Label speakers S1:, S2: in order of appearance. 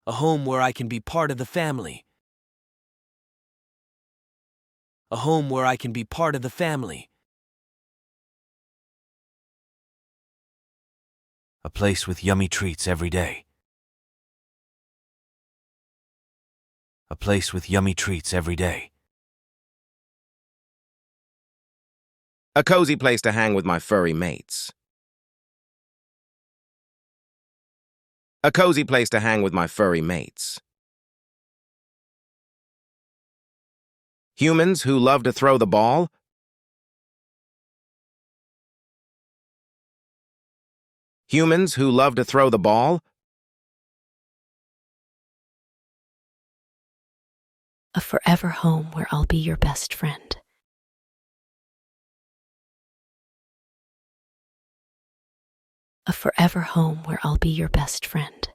S1: A home where I can be part of the family. A home where I can be part of the family. A place with yummy treats every day. A place with yummy treats every day.
S2: A cozy place to hang with my furry mates. A cozy place to hang with my furry mates. Humans who love to throw the ball. Humans who love to throw the ball.
S3: A forever home where I'll be your best friend. A forever home where I'll be your best friend.